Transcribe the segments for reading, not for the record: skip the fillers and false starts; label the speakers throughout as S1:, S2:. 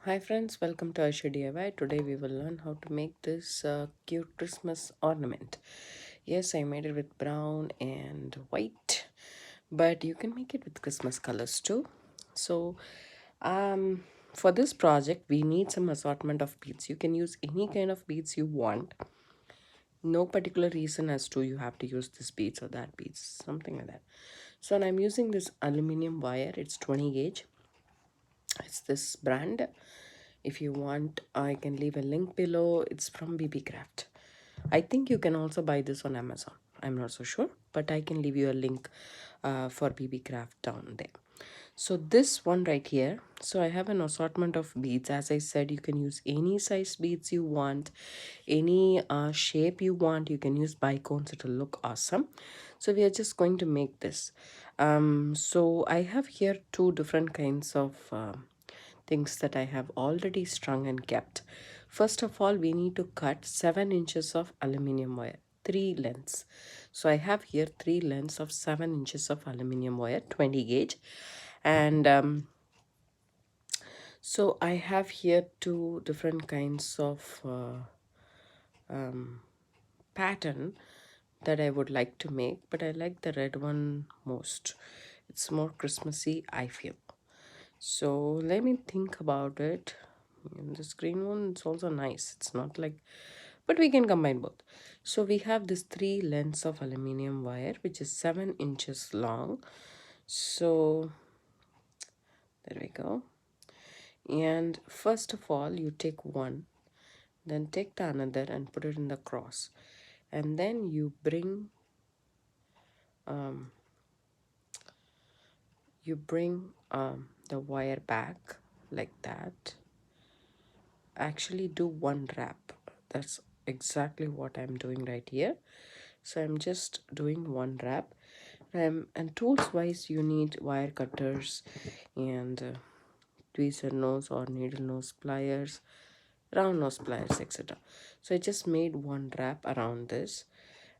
S1: Hi friends, welcome to Aishudiy. Today we will learn how to make this cute Christmas ornament. Yes, I made it with brown and white, but you can make it with Christmas colors too. So, for this project, we need some assortment of beads. You can use any kind of beads you want. No particular reason as to you have to use this beads or that beads, something like that. So, and I'm using this aluminum wire. It's 20 gauge. It's this brand. If you want, I can leave a link below. It's from BB Craft. I think you can also buy this on Amazon. I'm not so sure, but I can leave you a link for BB Craft down there. So this one right here, so I have an assortment of beads. As I said, you can use any size beads you want, any shape you want. You can use bicones. It'll look awesome. So we are just going to make this. So I have here two different kinds of things that I have already strung and kept. First of all, we need to cut 7 inches of aluminum wire, 3 lengths. So I have here 3 lengths of 7 inches of aluminum wire, 20 gauge. And so I have here two different kinds of pattern that I would like to make, but I like the red one most. It's more Christmassy, I feel. So let me think about it. And this green one is also nice. It's not like, but we can combine both. So we have this 3 lengths of aluminum wire, which is 7 inches long. So there we go. And first of all, you take one, then take the another and put it in the cross. And then you bring the wire back like that. Actually do one wrap. That's exactly what I'm doing right here. So I'm just doing one wrap. And tools wise, you need wire cutters and tweezer nose or needle nose pliers, round nose pliers, etc. So I just made one wrap around this,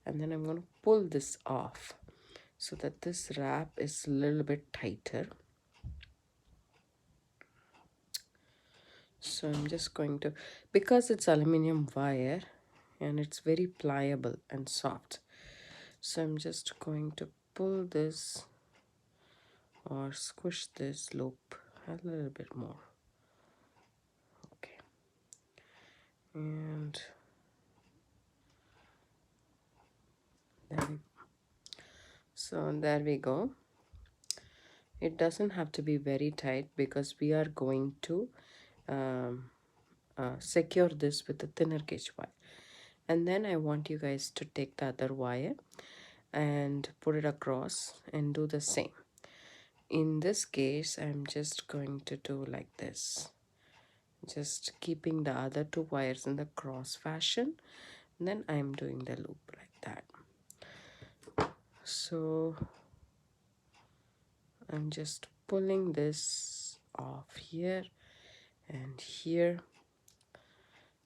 S1: and then I'm going to pull this off so that this wrap is a little bit tighter. So I'm just going to, because it's aluminum wire and it's very pliable and soft, so I'm just going to pull this or squish this loop a little bit more. Okay, and there we go. So there we go. It doesn't have to be very tight because we are going to um, secure this with a thinner gauge wire. And then I want you guys to take the other wire and put it across and do the same. In this case, I'm just going to do like this, just keeping the other two wires in the cross fashion. And then I'm doing the loop like that. So I'm just pulling this off here and here.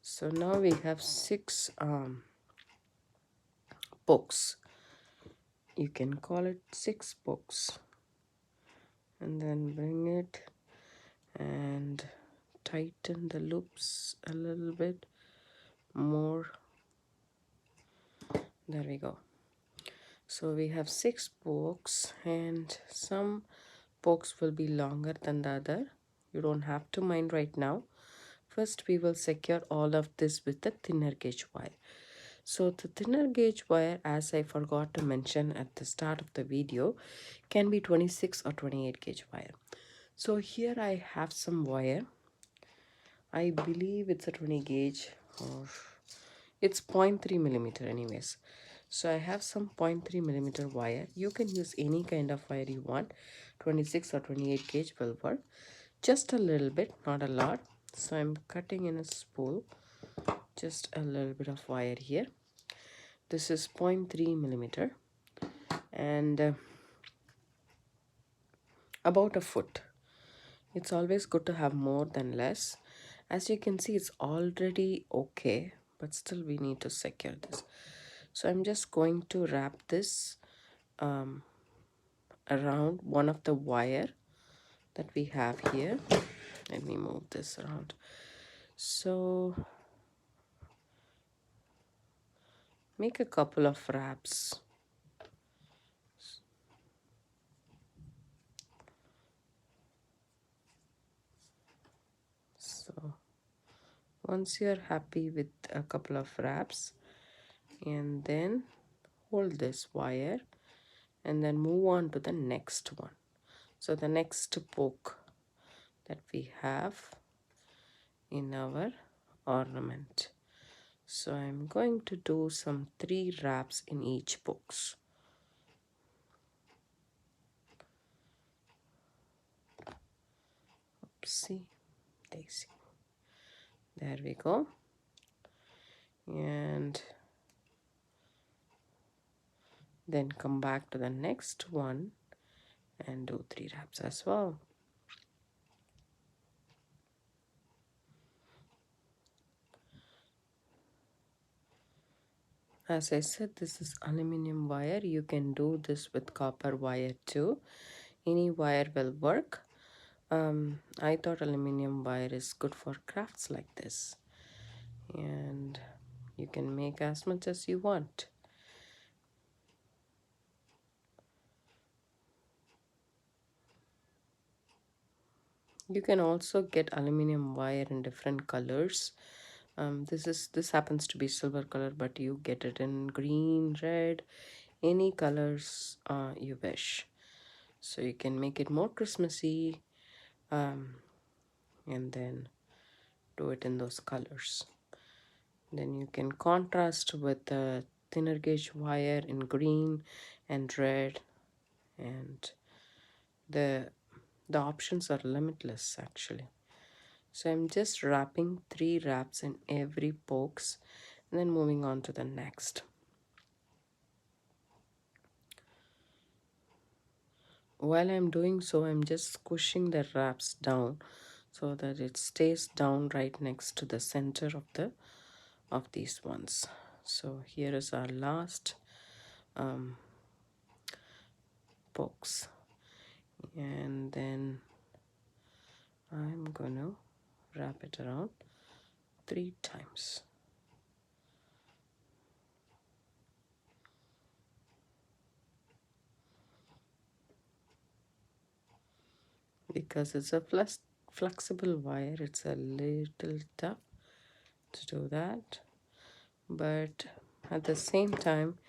S1: So now we have 6 pokes. You can call it 6 pokes. And then bring it and tighten the loops a little bit more. There we go. So we have 6 pokes, and some pokes will be longer than the other. You don't have to mind right now. First we will secure all of this with the thinner gauge wire. So the thinner gauge wire, as I forgot to mention at the start of the video, can be 26 or 28 gauge wire. So here I have some wire. I believe it's a 20 gauge, or it's 0.3 millimeter anyways. So I have some 0.3 millimeter wire. You can use any kind of wire you want. 26 or 28 gauge will work. Just a little bit, not a lot. So I'm cutting in a spool, just a little bit of wire here. This is 0.3 millimeter and about a foot. It's always good to have more than less. As you can see, it's already okay, but still we need to secure this. So I'm just going to wrap this around one of the wire that we have here. Let me move this around. So make a couple of wraps. So once you're happy with a couple of wraps, and then hold this wire and then move on to the next one. So the next poke that we have in our ornament. So I'm going to do some 3 wraps in each box. Oopsie daisy. There we go. And then come back to the next one and do 3 wraps as well. As I said, this is aluminum wire. You can do this with copper wire too. Any wire will work. I thought aluminum wire is good for crafts like this. And you can make as much as you want. You can also get aluminum wire in different colors. This happens to be silver color, but you get it in green, red, any colors you wish. So you can make it more Christmassy, and then do it in those colors. Then you can contrast with a thinner gauge wire in green and red, and the options are limitless actually. So I'm just wrapping 3 wraps in every box and then moving on to the next. While I'm doing so, I'm just squishing the wraps down so that it stays down right next to the center of these ones. So here is our last box, and then I'm gonna wrap it around 3 times. Because it's a flexible wire, it's a little tough to do that, but at the same time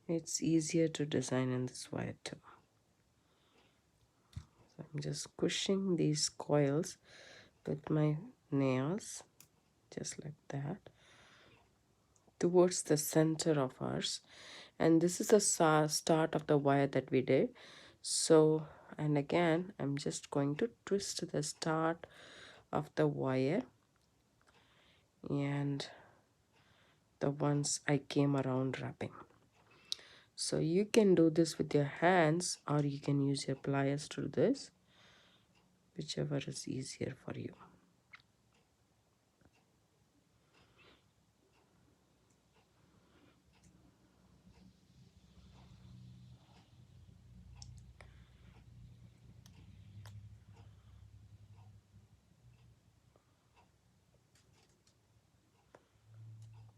S1: it's easier to design in this wire too. So I'm just squishing these coils with my nails just like that towards the center of ours, and this is the start of the wire that we did. So, and again I'm just going to twist the start of the wire and the ones I came around wrapping. So you can do this with your hands, or you can use your pliers to do this, whichever is easier for you.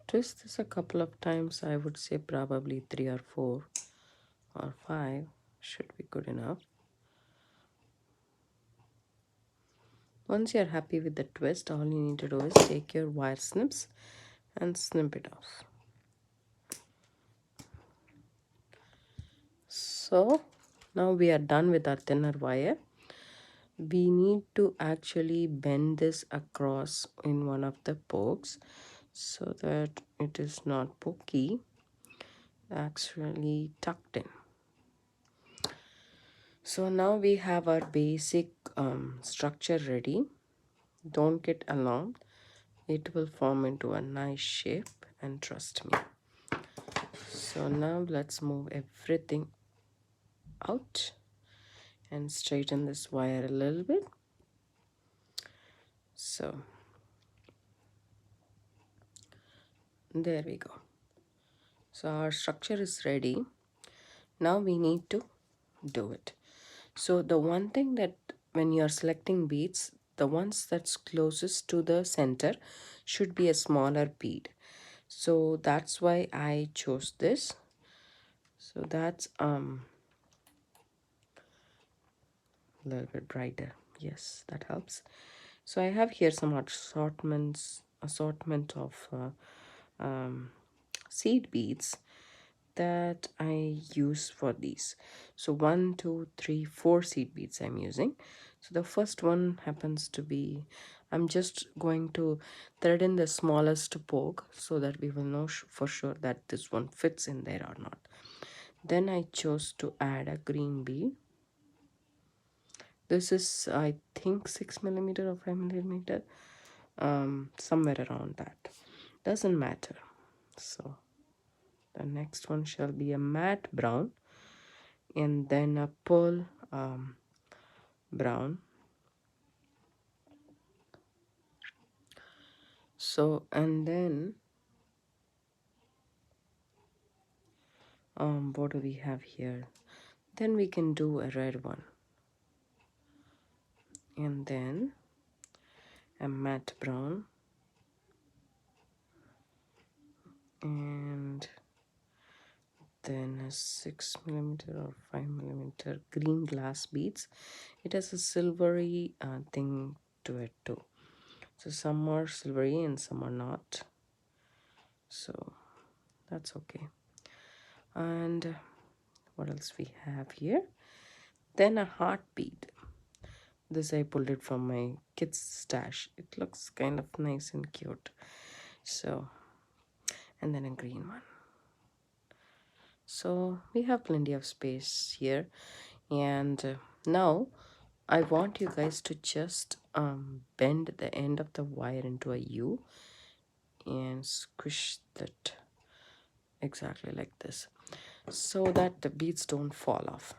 S1: Twist this a couple of times. I would say probably 3 or 4 or 5 should be good enough. Once you're happy with the twist, all you need to do is take your wire snips and snip it off. So now we are done with our thinner wire. We need to actually bend this across in one of the pokes so that it is not pokey, actually tucked in. So now we have our basic structure ready. Don't get alarmed, it will form into a nice shape, and trust me. So now let's move everything out and straighten this wire a little bit. So there we go. So our structure is ready. Now we need to do it. So the one thing that when you are selecting beads, the ones that's closest to the center should be a smaller bead. So that's why I chose this. So that's a little bit brighter. Yes, that helps. So I have here some assortment of seed beads that I use for these. So one, two, three, four seed beads I'm using. So the first one happens to be, I'm just going to thread in the smallest poke so that we will know for sure that this one fits in there or not. Then I chose to add a green bead. This is, I think, 6 millimeter or 5 millimeter, somewhere around that. Doesn't matter. So the next one shall be a matte brown, and then a pearl brown. So, and then what do we have here? Then we can do a red one, and then a matte brown, and then a 6 millimeter or 5 millimeter green glass beads. It has a silvery thing to it too. So some are silvery and some are not. So that's okay. And what else we have here? Then a heart bead. This I pulled it from my kid's stash. It looks kind of nice and cute. So, and then a green one. So we have plenty of space here. And now I want you guys to just bend the end of the wire into a U and squish that exactly like this so that the beads don't fall off.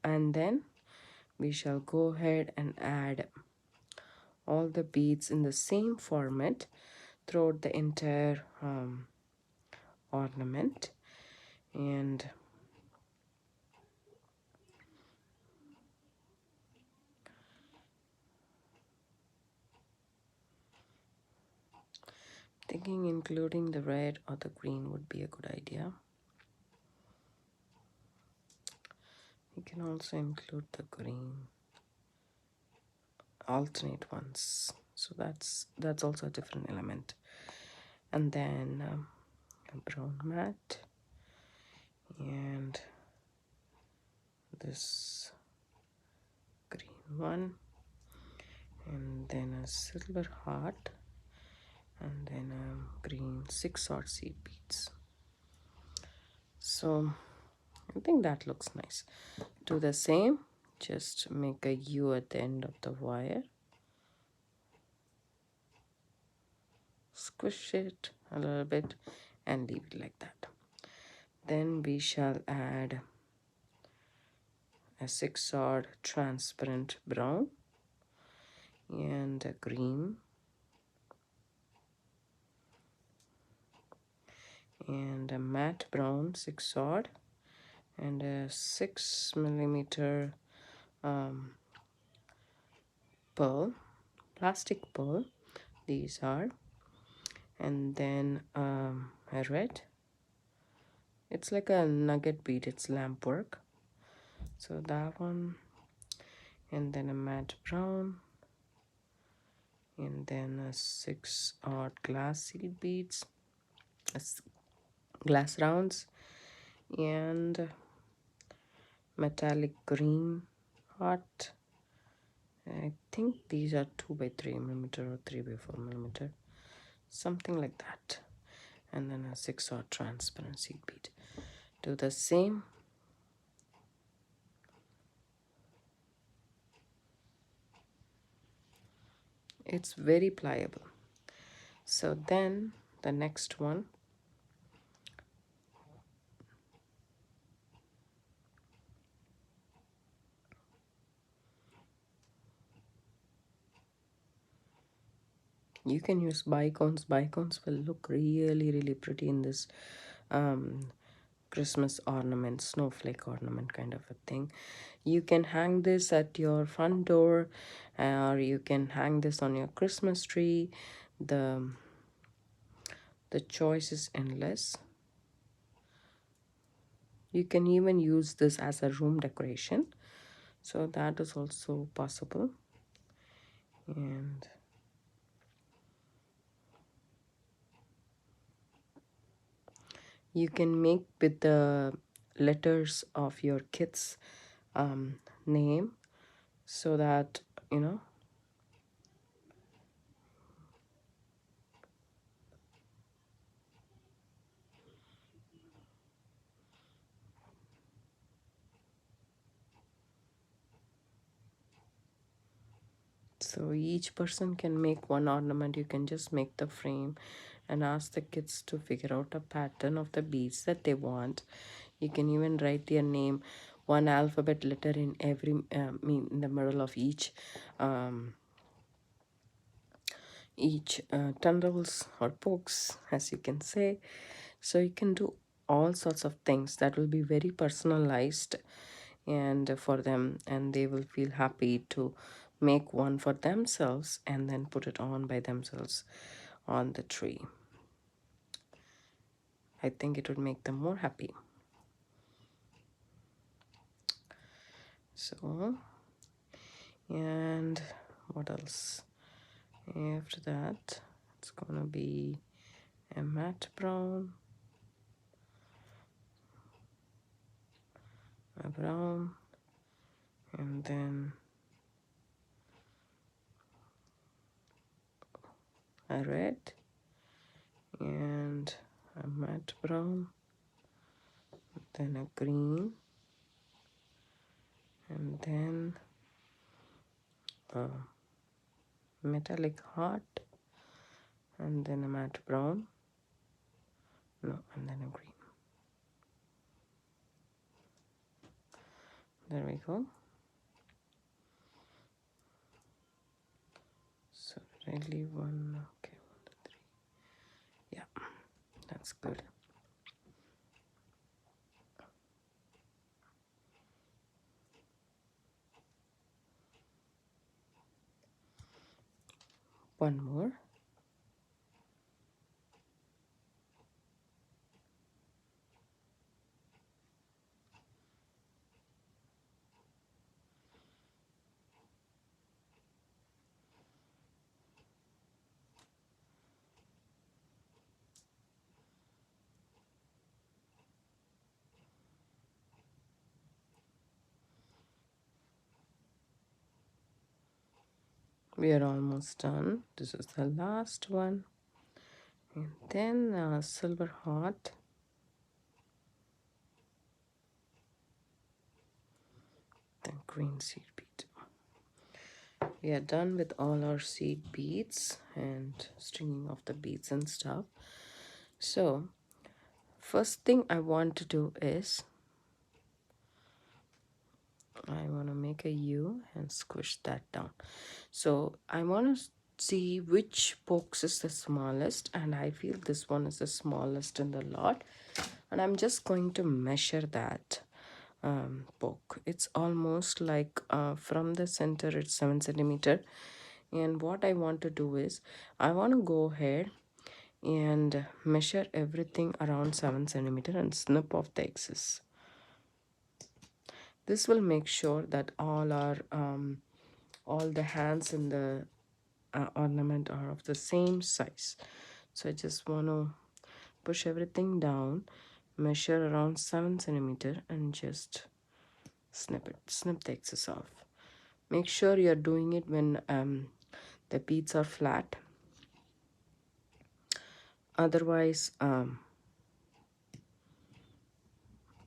S1: And then we shall go ahead and add all the beads in the same format throughout the entire ornament. And thinking including the red or the green would be a good idea. You can also include the green, alternate ones, so that's also a different element. And then a brown mat, and this green one, and then a silver heart, and then a green 6 odd seed beads. So I think that looks nice. Do the same, just make a U at the end of the wire, squish it a little bit and leave it like that. Then we shall add a 6 odd transparent brown and a green and a matte brown 6 odd and a 6 millimeter pearl, plastic pearl these are, and then a red. It's like a nugget bead, it's lamp work. So that one, and then a matte brown, and then a 6 odd glass seed beads, glass rounds, and metallic green heart. I think these are 2 by 3 millimeter or 3 by 4 millimeter, something like that. And then a 6 odd transparent seed bead. Do the same. It's very pliable. So then the next one, you can use bicones. Bicones will look really pretty in this Christmas ornament, snowflake ornament kind of a thing. You can hang this at your front door, or you can hang this on your Christmas tree. The choice is endless. You can even use this as a room decoration, so that is also possible. And you can make with the letters of your kids name, so that you know. So each person can make one ornament. You can just make the frame and ask the kids to figure out a pattern of the beads that they want. You can even write their name, one alphabet letter in every, in the middle of um, each tunnels or pokes, as you can say. So you can do all sorts of things that will be very personalized and for them, and they will feel happy to make one for themselves and then put it on by themselves on the tree. I think it would make them more happy. So, and what else? After that, it's gonna be a matte brown, a brown, and then a red, and a matte brown, then a green, and then a metallic heart, and then a matte brown, no, and then a green. There we go. So did I leave one? Okay, 1, 2, 3. Yeah, that's good. One more. We are almost done. This is the last one. And then a silver heart. Then green seed bead. We are done with all our seed beads and stringing of the beads and stuff. So first thing I want to do is I want to make a U and squish that down. So I want to see which pokes is the smallest, and I feel this one is the smallest in the lot, and I'm just going to measure that poke. It's almost like from the center it's 7 centimeter, and what I want to do is I want to go ahead and measure everything around 7 centimeter and snip off the excess. This will make sure that all the hands in the ornament are of the same size. So I just want to push everything down, measure around 7 centimeter, and just snip the excess off. Make sure you're doing it when the beads are flat, otherwise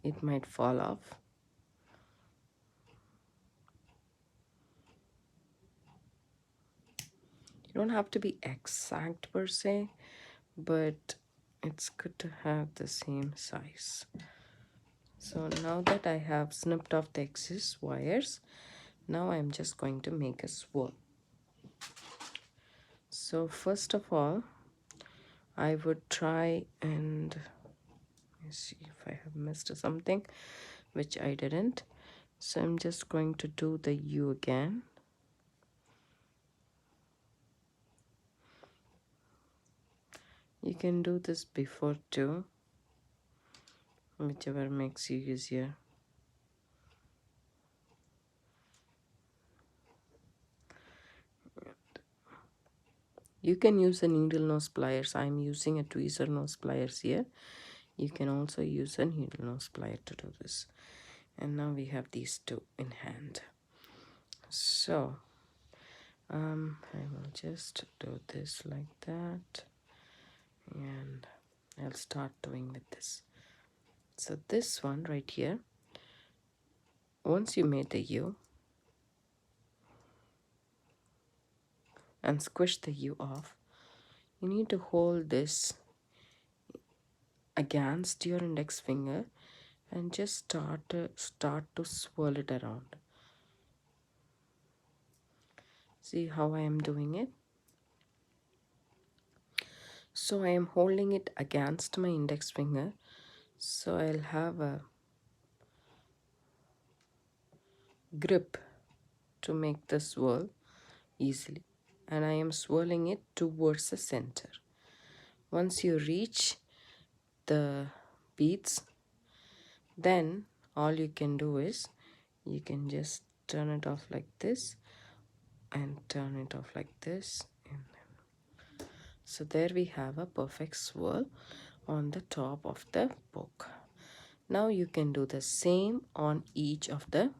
S1: it might fall off. You don't have to be exact per se, but it's good to have the same size. So now that I have snipped off the excess wires, now I'm just going to make a swirl. So first of all, I would try and me see if I have missed something, which I didn't. So I'm just going to do the U again. You can do this before too, whichever makes you easier. You can use a needle nose pliers. I'm using a tweezer nose pliers here. You can also use a needle nose plier to do this. And now we have these two in hand. So I will just do this like that, and I'll start doing with this. So this one right here, once you made the U and squish the U off, you need to hold this against your index finger and just start to swirl it around. See how I am doing it? So I am holding it against my index finger, so I'll have a grip to make the swirl easily, and I am swirling it towards the center. Once you reach the beads, then all you can do is you can just turn it off like this and turn it off like this, and so there we have a perfect swirl on the top of the book. Now you can do the same on each of the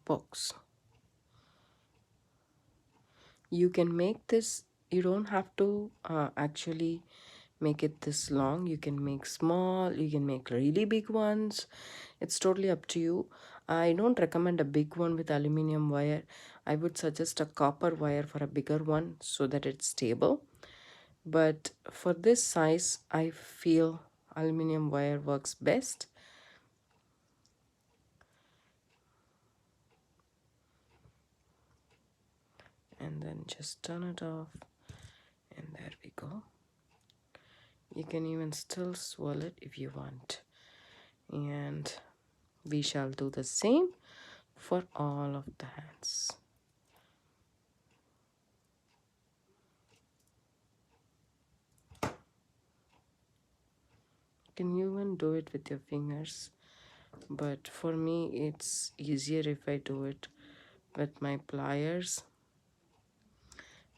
S1: books. You can make this, you don't have to actually make it this long. You can make small, you can make really big ones. It's totally up to you. I don't recommend a big one with aluminum wire. I would suggest a copper wire for a bigger one so that it's stable. But for this size, I feel aluminum wire works best. And then just turn it off, and there we go. You can even still swirl it if you want, and we shall do the same for all of the hands. You can even do it with your fingers, but for me it's easier if I do it with my pliers,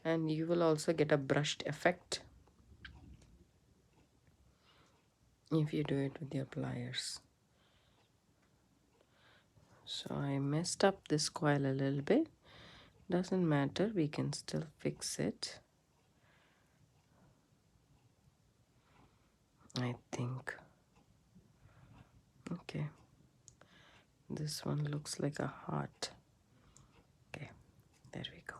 S1: and you will also get a brushed effect if you do it with your pliers. So I messed up this coil a little bit. Doesn't matter, we can still fix it. I think. Okay. This one looks like a heart. Okay, there we go.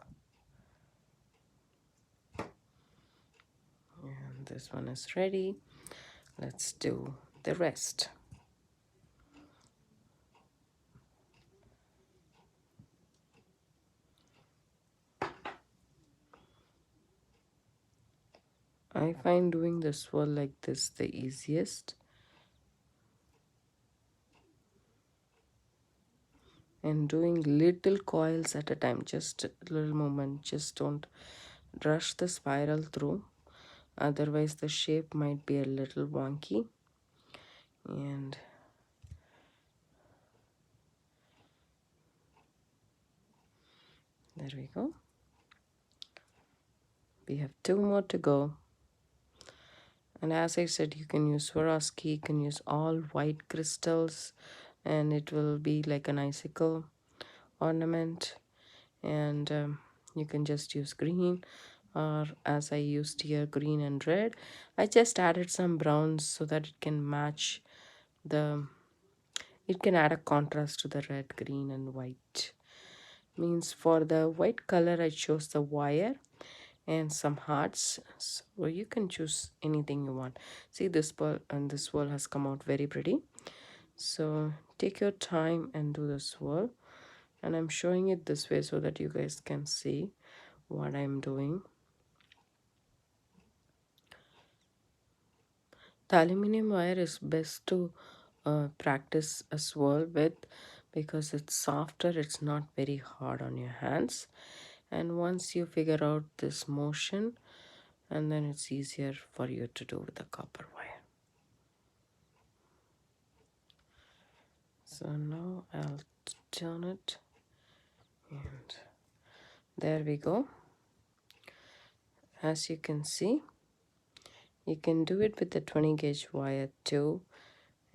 S1: And this one is ready. Let's do the rest. I find doing the swirl like this the easiest. And doing little coils at a time, just a little movement. Just don't rush the spiral through. Otherwise, the shape might be a little wonky. And there we go. We have 2 more to go. And as I said, you can use Swarovski, you can use all white crystals, and it will be like an icicle ornament. And you can just use green, or as I used here, green and red. I just added some browns so that it can match it can add a contrast to the red, green and white. Means for the white color, I chose the wire and some hearts, so you can choose anything you want. See, this pearl and this swirl has come out very pretty. So take your time and do the swirl, and I'm showing it this way so that you guys can see what I'm doing. The aluminum wire is best to practice a swirl with because it's softer, it's not very hard on your hands. And once you figure out this motion, and then it's easier for you to do with the copper wire. So now I'll turn it, and there we go. As you can see, you can do it with the 20 gauge wire too,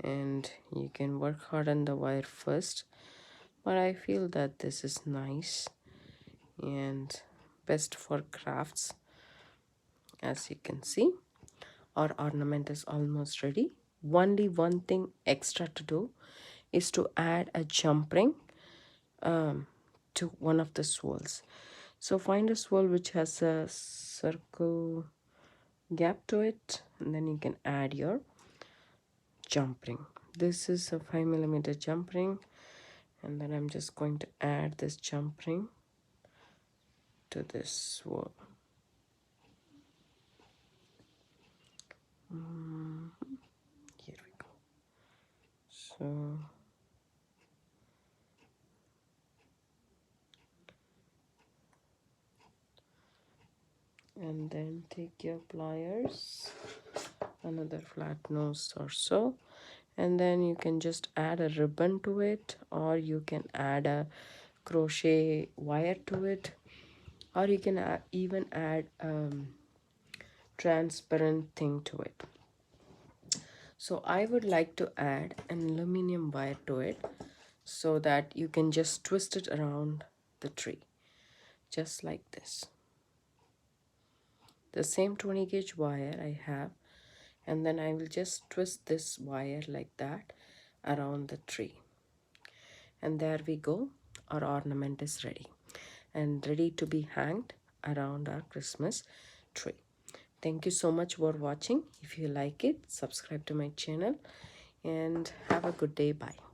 S1: and you can work hard on the wire first, but I feel that this is nice and best for crafts. As you can see, our ornament is almost ready. Only one thing extra to do is to add a jump ring to one of the swirls. So find a swirl which has a circle gap to it, and then you can add your jump ring. This is a 5mm jump ring, and then I'm just going to add this jump ring to this swirl. Here we go. So and then take your pliers, another flat nose or so, and then you can just add a ribbon to it, or you can add a crochet wire to it, or you can even add transparent thing to it. So I would like to add an aluminum wire to it so that you can just twist it around the tree, just like this. The same 20 gauge wire I have, and then I will just twist this wire like that around the tree. And there we go, our ornament is ready and ready to be hanged around our Christmas tree. Thank you so much for watching. If you like it, subscribe to my channel and have a good day. Bye.